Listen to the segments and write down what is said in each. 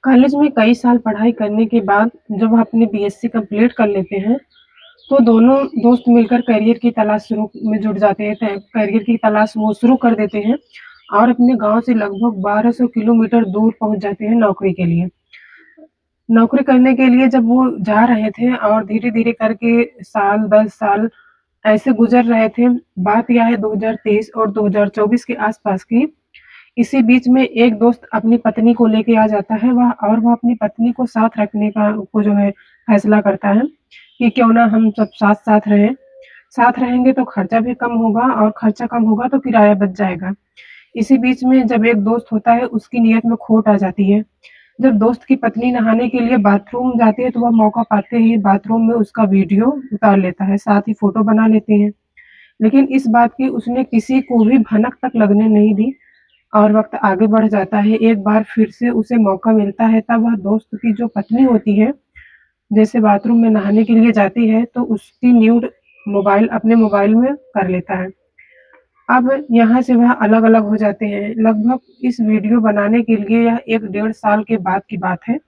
College में कई साल पढ़ाई करने के बाद जब वह अपनी बीएससी कंप्लीट कर लेते हैं, तो दोनों दोस्त मिलकर करियर की तलाश शुरू में जुट जाते हैं। करियर की तलाश वो शुरू कर देते हैं और अपने गांव से लगभग 1200 किलोमीटर दूर पहुंच जाते हैं नौकरी के लिए। नौकरी करने के लिए जब वो जा रहे थे और धीरे-धीरे करके साल 10 साल ऐसे गुजर रहे थे। बात यह है 2023 और 2024 के आसपास की। इसी बीच में एक दोस्त अपनी पत्नी को लेके आ जाता है वह अपनी पत्नी को साथ रखने का को जो है फैसला करता है कि क्यों ना हम सब साथ-साथ रहें। साथ रहेंगे तो खर्चा भी कम होगा और खर्चा कम होगा तो किराया बच जाएगा। इसी बीच में जब एक दोस्त होता है उसकी नीयत में खोट आ जाती है। जब दोस्त की पत्नी नहाने के लिए बाथरूम जाती है तो वह मौका पाते ही बाथरूम में उसका वीडियो उतार लेता है, साथ ही फ़ोटो बना लेते हैं। लेकिन इस बात की उसने किसी को भी भनक तक लगने नहीं दी और वक़्त आगे बढ़ जाता है। एक बार फिर से उसे मौका मिलता है तब वह दोस्त की जो पत्नी होती है, जैसे बाथरूम में नहाने के लिए जाती है तो उसकी न्यूड मोबाइल अपने मोबाइल में कर लेता है। अब यहाँ से वह अलग-अलग हो जाते हैं। लगभग इस वीडियो बनाने के लिए यह 1 डेढ़ साल के बाद की बात है।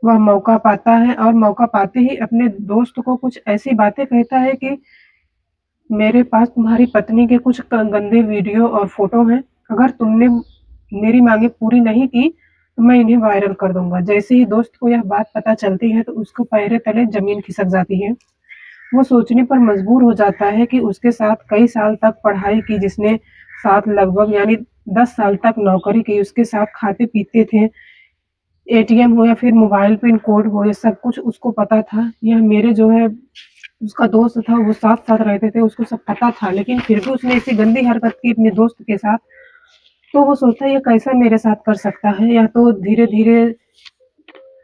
वह मौका पाता है और मौका पाते ही अपने दोस्त को कुछ ऐसी बातें कहता है कि मेरे पास तुम्हारी पत्नी के कुछ गंदे वीडियो और फोटो हैं। अगर तुमने मेरी मांगे पूरी नहीं की तो मैं इन्हें वायरल कर दूंगा। जैसे ही दोस्त को यह बात पता चलती है तो उसको पैर तले जमीन खिसक जाती है। वो सोचने पर मजबूर हो जाता है कि उसके साथ कई साल तक पढ़ाई की, जिसने साथ लगभग यानी 10 साल तक नौकरी की, उसके साथ खाते पीते थे, एटीएम हो या फिर मोबाइल पिन कोड हो, ये सब कुछ उसको पता था। यह मेरे जो है उसका दोस्त था, वो साथ-साथ रहते थे, उसको सब पता था, लेकिन फिर भी उसने ऐसी गंदी हरकत की अपने दोस्त के साथ। तो वो सोचता है ये कैसा मेरे साथ कर सकता है, या तो धीरे-धीरे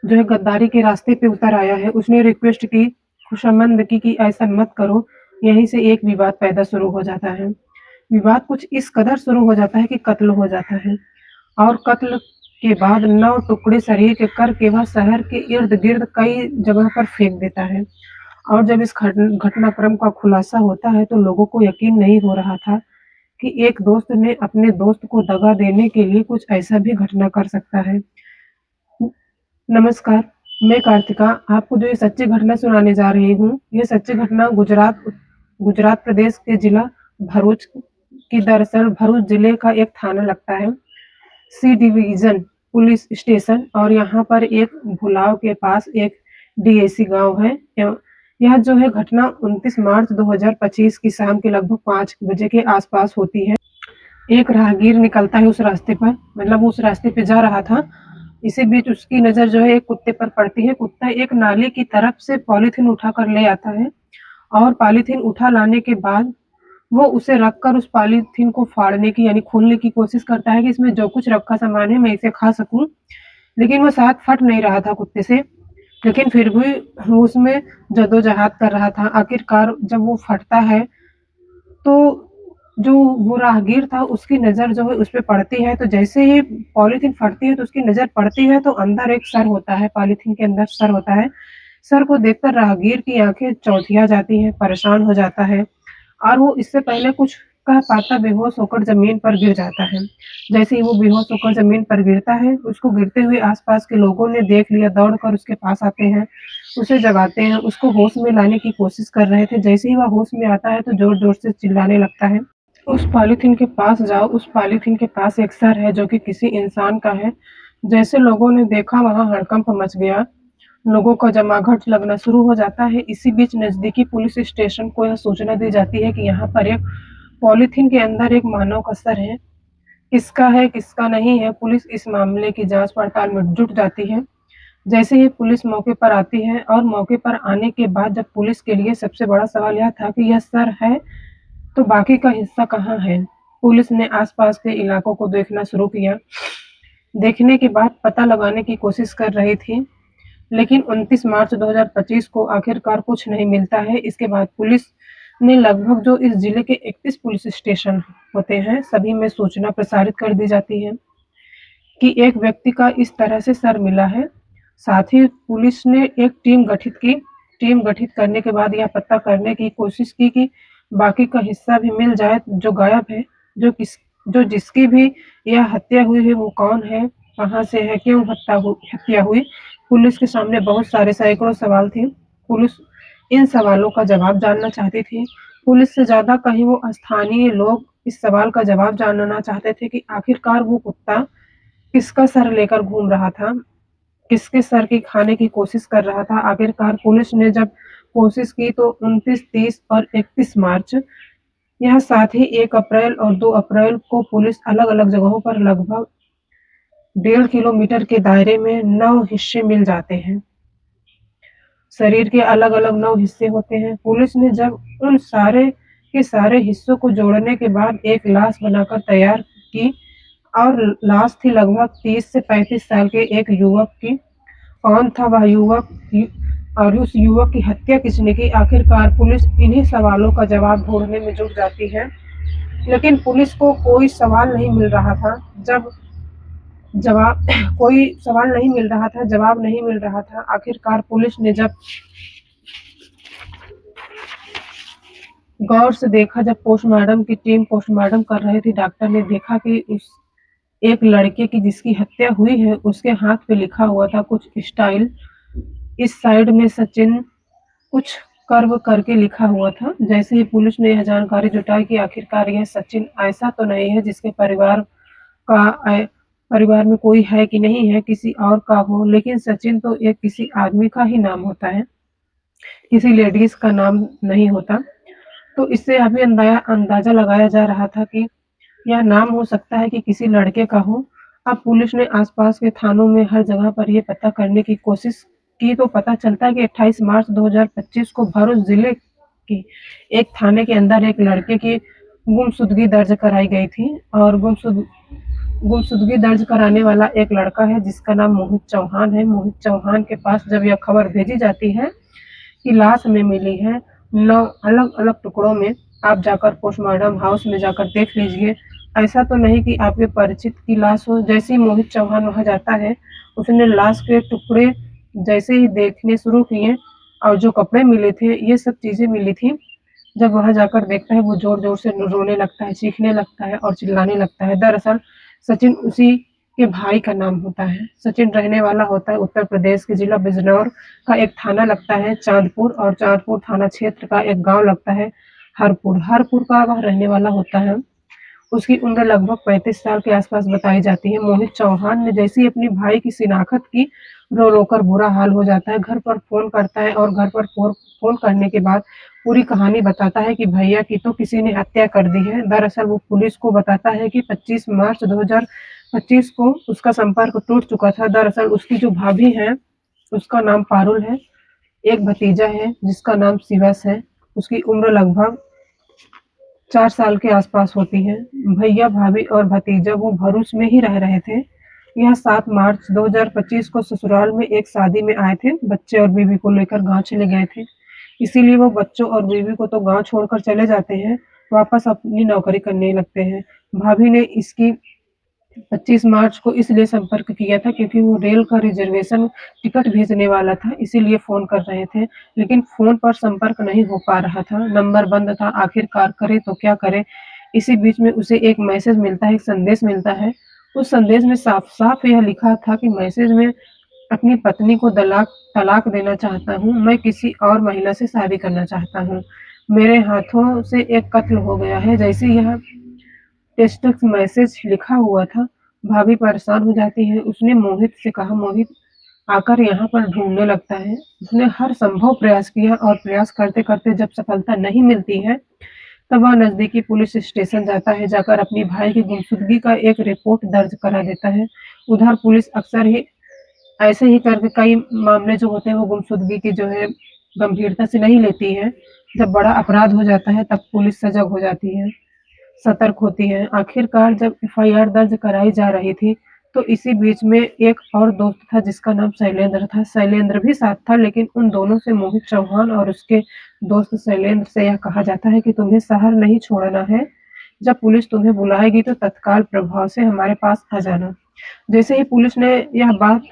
जो है गद्दारी के रास्ते पे उतर आया है। उसने रिक्वेस्ट की, खुशामंद की कि ऐसा मत करो। यहीं से एक विवाद पैदा शुरू हो जाता है। विवाद कुछ इस कदर शुरू हो जाता है कि कत्ल हो जाता है और कत्ल के बाद 9 टुकड़े शरीर के करके वह शहर के इर्द-गिर्द कई जगह पर फेंक देता है। और जब इस घटनाक्रम का खुलासा होता है तो लोगों को यकीन नहीं हो रहा था कि एक दोस्त ने अपने दोस्त को दगा देने के लिए कुछ ऐसा भी घटना कर सकता है। नमस्कार, मैं कार्तिका आपको जो ये सच्ची घटना सुनाने जा रही हूँ, ये सच्ची घटना गुजरात प्रदेश के जिला भरूच की। दरअसल भरूच जिले का एक थाना लगता है, सी डिवीजन पुलिस स्टेशन, और यहाँ पर एक भुलाव के पास एक डीएसी गांव है। यह जो है घटना 29 मार्च 2025 की शाम के लगभग 5 बजे के आसपास होती है। एक राहगीर निकलता है उस रास्ते पर, मतलब वो उस रास्ते पे जा रहा था। इसी बीच उसकी नज़र जो है एक कुत्ते पर पड़ती है। कुत्ता एक नाली की तरफ से पॉलीथीन उठाकर ले आता है और पॉलीथीन उठा लाने के बाद वो उसे रखकर उस पॉलीथीन को फाड़ने की यानी खोलने की कोशिश करता है कि इसमें जो कुछ रखा सामान है मैं इसे खा सकूं। लेकिन वो शायद फट नहीं रहा था कुत्ते से, लेकिन फिर भी वो उसमें जद्दोजहद कर रहा था। आखिरकार जब वो फटता है तो जो वो राहगीर था उसकी नज़र जो है उस पे पड़ती है। तो जैसे ही पॉलीथीन फटती है तो उसकी नज़र पड़ती है तो अंदर एक सर होता है, पॉलीथीन के अंदर सर होता है। सर को देखकर राहगीर की आंखें चौंधिया जाती हैं, परेशान हो जाता है और वो इससे पहले कुछ कह पाता बेहोश होकर जमीन पर गिर जाता है। जैसे ही वो बेहोश होकर जमीन पर गिरता है, उसको गिरते हुए आसपास के लोगों ने देख लिया, दौड़कर उसके पास आते हैं, उसे जगाते हैं, उसको होश में लाने की कोशिश कर रहे थे। जैसे ही वह होश में आता है तो जोर-जोर से चिल्लाने लगता है। उस पॉलीथीन के पास जाओ, उस पॉलीथीन के पास एक सर है जो कि किसी इंसान का है। जैसे लोगों ने देखा वहाँ हड़कंप मच गया, लोगों का जमावड़ा लगना शुरू हो जाता है। इसी बीच नज़दीकी पुलिस स्टेशन को यह सूचना दी जाती है कि यहाँ पर एक पॉलीथीन के अंदर एक मानव का सर है। किसका है, किसका नहीं है, पुलिस इस मामले की जाँच-पड़ताल में जुट जाती है। जैसे ही पुलिस मौके पर आती है और मौके पर आने के बाद जब पुलिस के लिए सबसे बड़ा सवाल यह था कि यह सर है तो बाकी का हिस्सा कहाँ है? पुलिस ने आसपास के इलाकों को देखना शुरू किया। देखने के बाद पता लगाने की कोशिश कर रही थी, लेकिन 29 मार्च 2025 को आखिरकार कुछ नहीं मिलता है। इसके बाद पुलिस ने लगभग जो इस जिले के 31 पुलिस स्टेशन होते हैं, सभी में सूचना प्रसारित कर दी जाती है कि एक व्यक्ति का इस तरह से सर मिला है। साथ ही पुलिस ने एक टीम गठित की। टीम गठित करने के बाद यह पता करने की कोशिश की कि बाकी का हिस्सा भी मिल जाए जो गायब है, जो जिसकी भी यह हत्या हुई है वो कौन है, कहाँ से है, क्यों हत्या हुई। पुलिस के सामने बहुत सारे सैकड़ों सवाल थे। पुलिस इन सवालों का जवाब जानना चाहती थी। पुलिस से ज्यादा कहीं वो स्थानीय लोग इस सवाल का जवाब जानना चाहते थे कि आखिरकार वो कुत्ता किसका सर लेकर घूम रहा था, किसके सर की खाने की कोशिश कर रहा था। आखिरकार पुलिस ने जब कोशिश की तो 29, 30 और 31 मार्च, यह साथ ही 1 अप्रैल और 2 अप्रैल को पुलिस अलग-अलग जगहों पर लगभग 1.5 किलोमीटर के दायरे में 9 हिस्से मिल जाते हैं। शरीर के अलग-अलग 9 हिस्से होते हैं। पुलिस ने जब उन सारे के सारे हिस्सों को जोड़ने के बाद एक लाश बनाकर तैयार की और लाश थी लगभग 30 से 35 साल के एक युवक की। कौन था वह युवक और उस युवक की हत्या किसने की? आखिरकार पुलिस इन्हीं सवालों का जवाब ढूंढने में जुट जाती है, लेकिन पुलिस को कोई सवाल नहीं मिल रहा था। जब जवाब कोई सवाल नहीं मिल रहा था, जवाब नहीं मिल रहा था। आखिरकार पुलिस ने जब गौर से देखा, जब पोस्टमार्टम की टीम पोस्टमार्टम कर रही थी, डॉक्टर ने देखा कि उस एक लड़के की जिसकी हत्या हुई है उसके हाथ पे लिखा हुआ था कुछ स्टाइल, इस साइड में सचिन कुछ कर्व करके लिखा हुआ था। जैसे ही पुलिस ने यह जानकारी जुटाई कि आखिरकार यह सचिन ऐसा तो नहीं है जिसके परिवार में कोई है कि नहीं है, किसी और का हो, लेकिन सचिन तो एक किसी आदमी का ही नाम होता है, किसी लेडीज का नाम नहीं होता। तो इससे अभी अंदाजा लगाया जा रहा था कि यह नाम हो सकता है कि किसी लड़के का हो। अब पुलिस ने आसपास के थानों में हर जगह पर यह पता करने की कोशिश की तो पता चलता है कि 28 मार्च 2025 को भरूच जिले की एक थाने के अंदर एक लड़के की गुमशुदगी दर्ज कराई गई थी और गुमशुदगी दर्ज कराने वाला एक लड़का है जिसका नाम मोहित चौहान है। मोहित चौहान के पास जब यह खबर भेजी जाती है की लाश में मिली है 9 अलग-अलग टुकड़ों में, आप जाकर पोस्टमार्टम हाउस में जाकर देख लीजिए। ऐसा तो नहीं कि आपके परिचित की लाश हो। जैसे ही मोहित चौहान वहाँ जाता है, उसने लाश के टुकड़े जैसे ही देखने शुरू किए और जो कपड़े मिले थे, ये सब चीज़ें मिली थी। जब वहाँ जाकर देखता है, वो ज़ोर-ज़ोर से रोने लगता है, चीखने लगता है और चिल्लाने लगता है। दरअसल सचिन उसी के भाई का नाम होता है। सचिन रहने वाला होता है उत्तर प्रदेश के जिला बिजनौर का एक थाना लगता है चांदपुर, और चांदपुर थाना क्षेत्र का एक गांव लगता है हरपुर। हरपुर का वह रहने वाला होता है। उसकी उम्र लगभग 35 साल के आसपास बताई जाती है। मोहित चौहान ने जैसे ही अपने भाई की शिनाख्त की, रो रो कर बुरा हाल हो जाता है। घर पर फोन करता है और घर पर फोन करने के बाद पूरी कहानी बताता है कि भैया की तो किसी ने हत्या कर दी है। दरअसल वो पुलिस को बताता है कि 25 मार्च 2025 को उसका संपर्क टूट चुका था। दरअसल उसकी जो भाभी है उसका नाम पारुल है, एक भतीजा है जिसका नाम शिवस है, उसकी उम्र लगभग 4 साल के आसपास होती है। भैया, भाभी और भतीजा वो भरूच में ही रह रहे थे। यह 7 मार्च 2025 को ससुराल में एक शादी में आए थे। बच्चे और बीवी को लेकर गाँव चले गए थे। इसीलिए वो बच्चों और बीवी को तो गाँव छोड़कर चले जाते हैं, वापस अपनी नौकरी करने लगते हैं। भाभी ने इसकी 25 मार्च को इसलिए संपर्क किया था क्योंकि वो रेल का रिजर्वेशन टिकट भेजने वाला था, इसीलिए फ़ोन कर रहे थे। लेकिन फ़ोन पर संपर्क नहीं हो पा रहा था, नंबर बंद था। आखिरकार करे तो क्या करे? इसी बीच में उसे एक मैसेज मिलता है, एक संदेश मिलता है। उस संदेश में साफ-साफ यह लिखा था कि मैसेज में अपनी पत्नी को तलाक देना चाहता हूँ, मैं किसी और महिला से शादी करना चाहता हूँ। मेरे हाथों से एक कत्ल हो गया है। जैसे यह टेक्स्ट मैसेज लिखा हुआ था, भाभी परेशान हो जाती है। उसने मोहित से कहा, मोहित आकर यहाँ पर ढूंढने लगता है। उसने हर संभव प्रयास किया और प्रयास करते-करते जब सफलता नहीं मिलती है, तब वह नज़दीकी पुलिस स्टेशन जाता है। जाकर अपनी भाई की गुमशुदगी का एक रिपोर्ट दर्ज करा देता है। उधर पुलिस अक्सर ही ऐसे ही करके कई मामले जो होते हैं वो गुमशुदगी की जो है गंभीरता से नहीं लेती है। जब बड़ा अपराध हो जाता है तब पुलिस सजग हो जाती है, सतर्क होती है। आखिरकार जब एफआईआर दर्ज कराई जा रही थी, तो इसी बीच में एक और दोस्त था जिसका नाम शैलेंद्र था। शैलेंद्र भी साथ था, लेकिन उन दोनों से, मोहित चौहान और उसके दोस्त शैलेंद्र से, यह कहा जाता है कि तुम्हें शहर नहीं छोड़ना है। जब पुलिस तुम्हें बुलाएगी तो तत्काल प्रभाव से हमारे पास आ जाना। जैसे ही पुलिस ने यह बात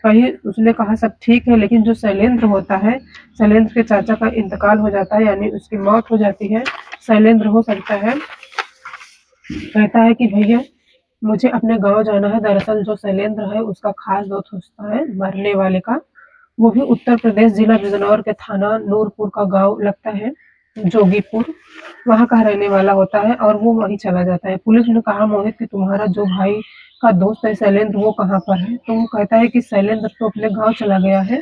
कही, उसने कहा सब ठीक है, लेकिन जो शैलेंद्र होता है, शैलेंद्र के चाचा का इंतकाल हो जाता है, यानी उसकी मौत हो जाती है। शैलेंद्र हो सकता है कहता है कि भैया मुझे अपने गाँव जाना है। दरअसल जो शैलेंद्र है उसका खास दोस्त होता है मरने वाले का, वो भी उत्तर प्रदेश जिला बिजनौर के थाना नूरपुर का गाँव लगता है, जोगीपुर, वहाँ का रहने वाला होता है और वो वहीं चला जाता है। पुलिस ने कहा मोहित कि तुम्हारा जो भाई का दोस्त है शैलेंद्र वो कहाँ पर है? तो वो कहता है कि शैलेंद्र तो अपने गाँव चला गया है,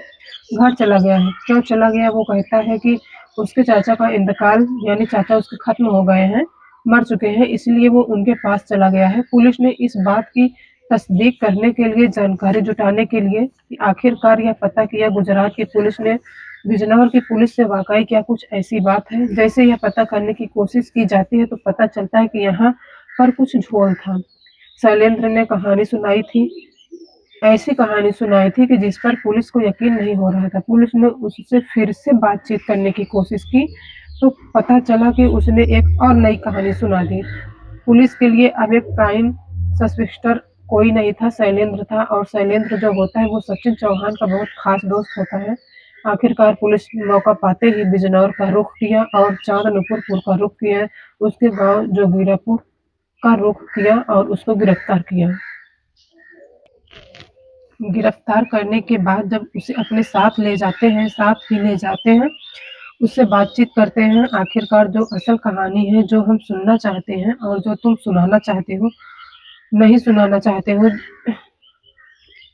घर चला गया है। क्यों चला गया? वो कहता है कि उसके चाचा का इंतकाल, यानी चाचा उसके खत्म हो गए हैं, मर चुके हैं, इसलिए वो उनके पास चला गया है। पुलिस ने इस बात की तस्दीक करने के लिए, जानकारी जुटाने के लिए कि आखिरकार यह पता किया गुजरात की पुलिस ने बिजनौर की पुलिस से वाकई क्या कुछ ऐसी बात है। जैसे यह पता करने की कोशिश की जाती है तो पता चलता है कि यहाँ पर कुछ झोल था। शैलेंद्र ने कहानी सुनाई थी, ऐसी कहानी सुनाई थी कि जिस पर पुलिस को यकीन नहीं हो रहा था। पुलिस ने उससे फिर से बातचीत करने की कोशिश की तो पता चला कि उसने एक और नई कहानी सुना दी। पुलिस के लिए अब एक प्राइम सस्पेक्टर कोई नहीं था, शैलेंद्र था। और शैलेंद्र जो होता है वो सचिन चौहान का बहुत खास दोस्त होता है। आखिरकार पुलिस ने मौका पाते ही बिजनौर का रुख किया और चांदनुपुरपुर का रुख किया, उसके गांव जोगीरापुर का रुख किया और उसको गिरफ्तार किया। गिरफ्तार करने के बाद जब उसे अपने साथ ले जाते हैं, साथ ही ले जाते हैं, उससे बातचीत करते हैं। आखिरकार जो असल कहानी है, जो हम सुनना चाहते हैं और जो तुम सुनाना चाहते हो, नहीं सुनाना चाहते हो,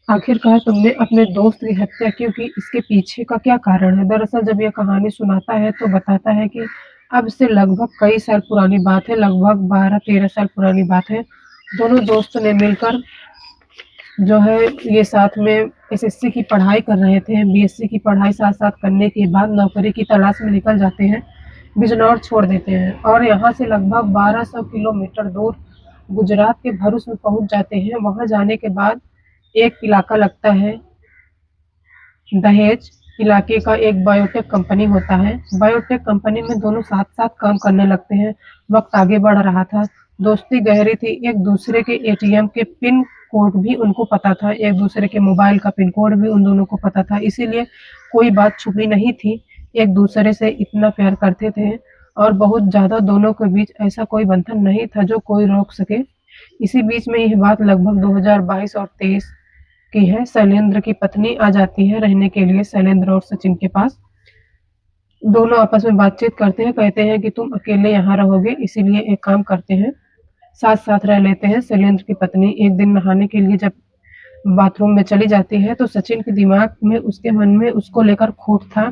आखिरकार तुमने अपने दोस्त की हत्या क्यों की, इसके पीछे का क्या कारण है? दरअसल जब यह कहानी सुनाता है तो बताता है कि अब से लगभग कई साल पुरानी बात है, लगभग 12-13 साल पुरानी बात है। दोनों दोस्त ने मिलकर जो है ये साथ में एसएससी की पढ़ाई कर रहे थे। बीएससी की पढ़ाई साथ-साथ करने के बाद नौकरी की तलाश में निकल जाते हैं, बिजनौर छोड़ देते हैं और यहाँ से लगभग 1200 किलोमीटर दूर गुजरात के भरूच में पहुँच जाते हैं। वहाँ जाने के बाद एक इलाका लगता है दहेज, इलाके का एक बायोटेक कंपनी होता है। बायोटेक कंपनी में दोनों साथ-साथ काम करने लगते हैं। वक़्त आगे बढ़ रहा था, दोस्ती गहरी थी, एक दूसरे के एटीएम के पिन कोड भी उनको पता था, एक दूसरे के मोबाइल का पिन कोड भी उन दोनों को पता था, इसीलिए कोई बात छुपी नहीं थी। एक दूसरे से इतना प्यार करते थे और बहुत ज़्यादा दोनों के बीच ऐसा कोई बंधन नहीं था जो कोई रोक सके। इसी बीच में यह बात लगभग 2022 और 23 की है। शैलेंद्र की पत्नी आ जाती है रहने के लिए शैलेंद्र और सचिन के पास। दोनों आपस में बातचीत करते हैं, कहते हैं कि तुम अकेले यहाँ रहोगे, इसीलिए एक काम करते हैं, साथ साथ रह लेते हैं। शैलेंद्र की पत्नी एक दिन नहाने के लिए जब बाथरूम में चली जाती है तो सचिन के दिमाग में, उसके मन में उसको लेकर खोट था।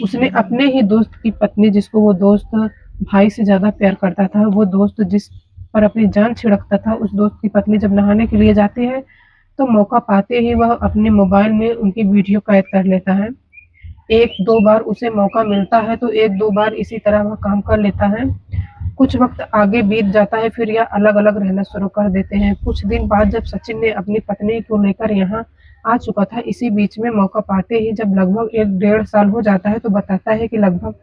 उसने अपने ही दोस्त की पत्नी, जिसको वो दोस्त भाई से ज्यादा प्यार करता था, वो दोस्त जिस पर अपनी जान छिड़कता था, उस दोस्त की पत्नी जब नहाने के लिए जाती है तो मौका पाते ही वह अपने मोबाइल में उनकी वीडियो कैद कर लेता है। एक दो बार उसे मौका मिलता है तो एक दो बार इसी तरह वह काम कर लेता है। कुछ वक्त आगे बीत जाता है, फिर यह अलग अलग रहना शुरू कर देते हैं। कुछ दिन बाद जब सचिन ने अपनी पत्नी को लेकर यहाँ आ चुका था, इसी बीच में मौका पाते ही जब लगभग 1-1.5 साल हो जाता है तो बताता है कि लगभग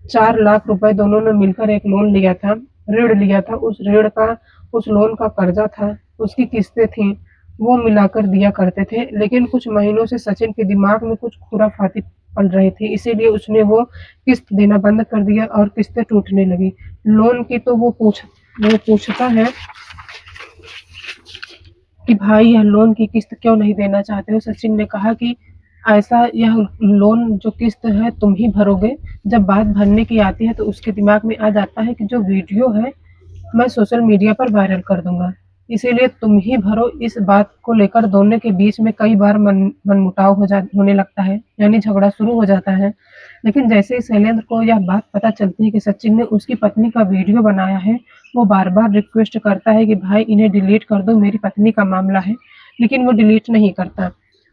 4 लाख रुपए दोनों ने मिलकर एक लोन लिया था, ऋण लिया था। उस लोन का कर्जा था, उसकी किस्तें थी, वो मिलाकर दिया करते थे। लेकिन कुछ महीनों से सचिन के दिमाग में कुछ खुराफाती पल रही थी, इसीलिए उसने वो किस्त देना बंद कर दिया और किस्तें टूटने लगी। लोन की तो वो पूछता है कि भाई यह लोन की किस्त क्यों नहीं देना चाहते हो? सचिन ने कहा कि ऐसा, यह लोन जो किस्त है तुम ही भरोगे। जब बात भरने की आती है तो उसके दिमाग में आ जाता है कि जो वीडियो है मैं सोशल मीडिया पर वायरल कर दूंगा, इसीलिए तुम ही भरो। इस बात को लेकर दोनों के बीच में कई बार मनमुटाव होने लगता है, यानी झगड़ा शुरू हो जाता है। लेकिन जैसे ही शैलेंद्र को यह बात पता चलती है कि सचिन ने उसकी पत्नी का वीडियो बनाया है, वो बार बार रिक्वेस्ट करता है कि भाई इन्हें डिलीट कर दो, मेरी पत्नी का मामला है। लेकिन वो डिलीट नहीं करता।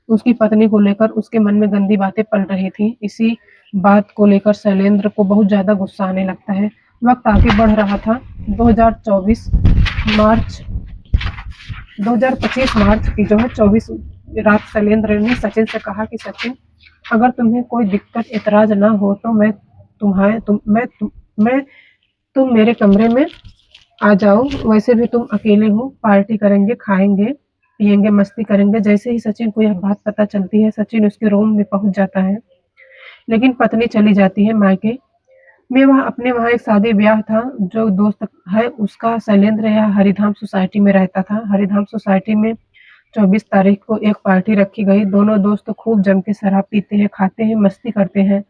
उसकी पत्नी को लेकर उसके मन में गंदी बातें पल रही थी। इसी बात को लेकर शैलेंद्र को बहुत ज्यादा गुस्सा आने लगता है। वक्त आगे बढ़ रहा था। 2025 मार्च की जो है 24 रात शैलेंद्र ने सचिन से कहा कि सचिन, अगर तुम्हें कोई दिक्कत एतराज ना हो तो तुम मेरे कमरे में आ जाओ। वैसे भी तुम अकेले हो, पार्टी करेंगे, खाएंगे पिएंगे, मस्ती करेंगे। जैसे ही सचिन को यह बात पता चलती है, सचिन उसके रूम में पहुंच जाता है, लेकिन पत्नी चली जाती है मायके। में वह अपने वहाँ एक शादी ब्याह था, जो दोस्त है उसका शैलेंद्र यहाँ हरिधाम सोसाइटी में रहता था। हरिधाम सोसाइटी में 24 तारीख को एक पार्टी रखी गई। दोनों दोस्त खूब जम के शराब पीते हैं, खाते हैं, मस्ती करते हैं।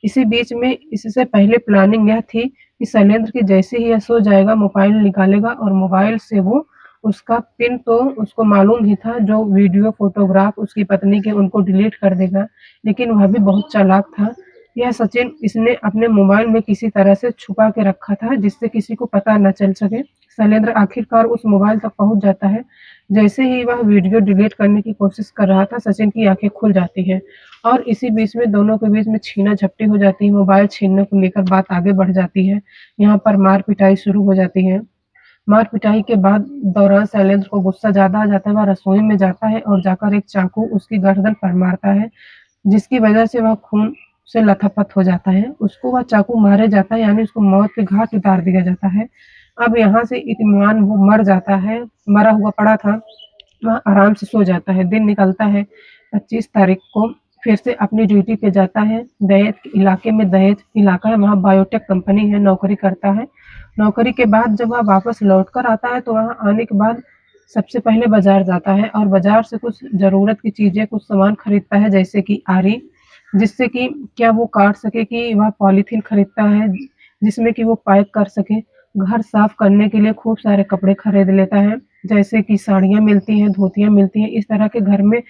इसी बीच में इससे पहले प्लानिंग यह थी कि शैलेंद्र की जैसे ही यह सो जाएगा, मोबाइल निकालेगा और मोबाइल से वो उसका पिन तो उसको मालूम ही था, जो वीडियो फोटोग्राफ उसकी पत्नी के उनको डिलीट कर देगा। लेकिन वह भी बहुत चालाक था। यह सचिन इसने अपने मोबाइल में किसी तरह से छुपा के रखा था, जिससे किसी को पता न चल सके। शैलेंद्र आखिरकार उस मोबाइल तक पहुंच जाता है। जैसे ही वह वीडियो डिलीट करने की कोशिश कर रहा था, सचिन की आंखें खुल जाती हैं और इसी बीच में दोनों के बीच में छीना झपटी हो जाती है। मोबाइल छीनने को लेकर बात आगे बढ़ जाती है। यहाँ पर मार पिटाई शुरू हो जाती है। मार पिटाई के बाद दौरान शैलेंद्र को गुस्सा ज्यादा आ जाता है। वह रसोई में जाता है और जाकर एक चाकू उसकी गर्दन पर मारता है, जिसकी वजह से वह खून से लथपथ हो जाता है। उसको वह चाकू मारे जाता है, यानी उसको मौत के घाट उतार दिया जाता है। अब यहाँ से इत्मीनान वो मर जाता है, मरा हुआ पड़ा था। वह आराम से सो जाता है। दिन निकलता है। 25 तारीख को फिर से अपनी ड्यूटी पे जाता है। दहेज इलाके में, दहेज इलाका है, वहाँ बायोटेक कंपनी है, नौकरी करता है। नौकरी के बाद जब वह वापस लौट कर आता है, तो वहाँ आने के बाद सबसे पहले बाजार जाता है और बाजार से कुछ जरूरत की चीजें, कुछ सामान खरीदता है, जैसे कि आरी, जिससे कि क्या वो काट सके, कि वह पॉलीथीन खरीदता है जिसमें कि वो पैक कर सके। घर साफ करने के लिए खूब सारे कपड़े खरीद लेता है, जैसे कि साड़ियाँ मिलती हैं, धोतियाँ मिलती हैं। इस तरह के घर में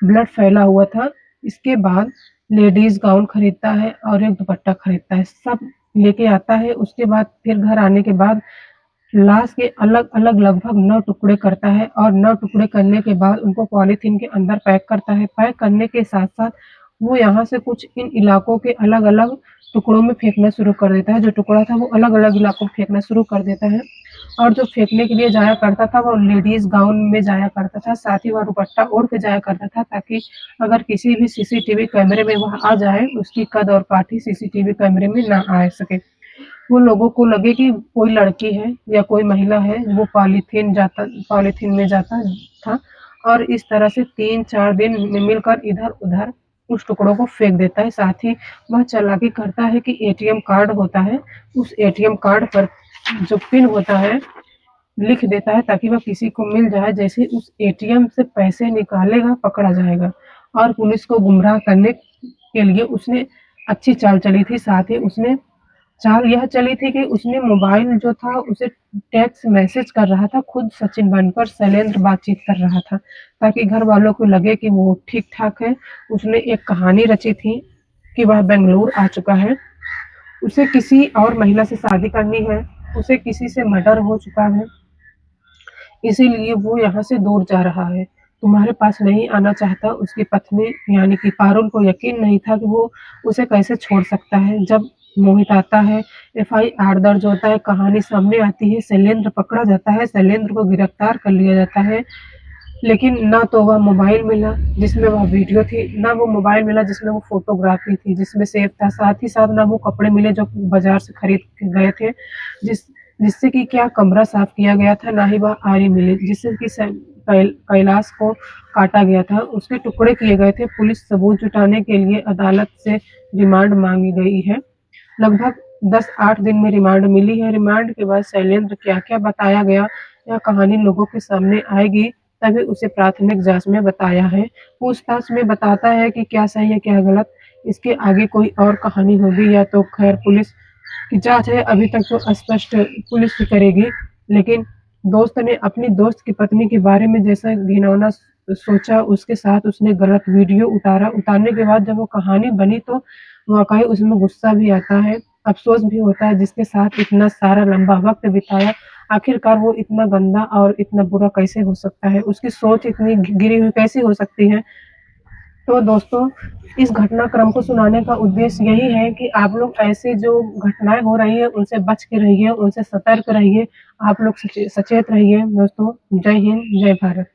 ब्लड फैला हुआ था। इसके बाद लेडीज गाउन खरीदता है और एक दुपट्टा खरीदता है, सब लेके आता है। उसके बाद फिर घर आने के बाद लाश के अलग अलग लगभग 9 टुकड़े करता है और 9 टुकड़े करने के बाद उनको पॉलीथीन के अंदर पैक करता है। पैक करने के साथ साथ वो यहाँ से कुछ इन इलाकों के अलग अलग टुकड़ों में फेंकना शुरू कर देता है। जो टुकड़ा था वो अलग अलग इलाकों में फेंकना शुरू कर देता है और जो फेंकने के लिए जाया करता था वो लेडीज गाउन में जाया करता था। साथ ही वह दुपट्टा ओढ़ के जाया करता था, ताकि अगर किसी भी सीसीटीवी कैमरे में वह आ जाए, उसकी कद और काठी सीसीटीवी कैमरे में ना आ सके। वो लोगों को लगे कि कोई लड़की है या कोई महिला है, वो पॉलीथीन में जाता था। और इस तरह से 3-4 दिन मिलकर इधर उधर उस टुकड़ों को फेंक देता है। साथ ही वह चालाकी करता है कि एटीएम कार्ड होता है, उस एटीएम कार्ड पर जो पिन होता है लिख देता है, ताकि वह किसी को मिल जाए। जैसे उस एटीएम से पैसे निकालेगा, पकड़ा जाएगा। और पुलिस को गुमराह करने के लिए उसने अच्छी चाल चली थी। साथ ही उसने चाल यह चली थी कि उसने मोबाइल जो था उसे टेक्स्ट मैसेज कर रहा था, खुद सचिन बनकर शैलेंद्र बातचीत कर रहा था, ताकि घर वालों को लगे कि वो ठीक ठाक है। उसने एक कहानी रची थी कि वह बेंगलुरु आ चुका है, उसे किसी और महिला से शादी करनी है, उसे किसी से मर्डर हो चुका है, इसीलिए वो यहाँ से दूर जा रहा है, तुम्हारे पास नहीं आना चाहता। उसकी पत्नी यानी कि पारुल को यकीन नहीं था कि वो उसे कैसे छोड़ सकता है। जब मोहित आता है, एफआईआर दर्ज होता है, कहानी सामने आती है, शैलेंद्र पकड़ा जाता है, शैलेंद्र को गिरफ्तार कर लिया जाता है। लेकिन ना तो वह मोबाइल मिला जिसमें वह वीडियो थी, ना वो मोबाइल मिला जिसमें वो फोटोग्राफी थी, जिसमें सेफ था। साथ ही साथ ना वो कपड़े मिले जो बाजार से खरीद के गए थे, जिससे कि क्या कमरा साफ किया गया था, ना ही वह आरी मिली जिससे कि कैलाश को काटा गया था, उसके टुकड़े किए गए थे। पुलिस सबूत जुटाने के लिए अदालत से रिमांड मांगी गई है। लगभग 10-8 दिन में रिमांड मिली है। रिमांड के बाद शैलेंद्र क्या क्या बताया गया, यह कहानी लोगों के सामने आएगी, तभी उसे प्राथमिक जांच में बताया है। पूछताछ में बताता है कि क्या सही है क्या गलत। इसके आगे कोई और कहानी होगी या तो खैर पुलिस की जांच है, अभी तक तो स्पष्ट पुलिस ही करेगी। लेकिन दोस्त ने अपनी दोस्त की पत्नी के बारे में जैसा घिनौना सोचा, उसके साथ उसने गलत वीडियो उतारा। उतारने के बाद जब वो कहानी बनी तो वाकई उसमें गुस्सा भी आता है, अफसोस भी होता है, जिसके साथ इतना सारा लंबा वक्त बिताया, आखिरकार वो इतना गंदा और इतना बुरा कैसे हो सकता है, उसकी सोच इतनी गिरी हुई कैसी हो सकती है। तो दोस्तों, इस घटनाक्रम को सुनाने का उद्देश्य यही है कि आप लोग ऐसी जो घटनाएं हो रही है उनसे बच के रहिए, उनसे सतर्क रहिए, आप लोग सचेत रहिए। दोस्तों, जय हिंद, जय भारत।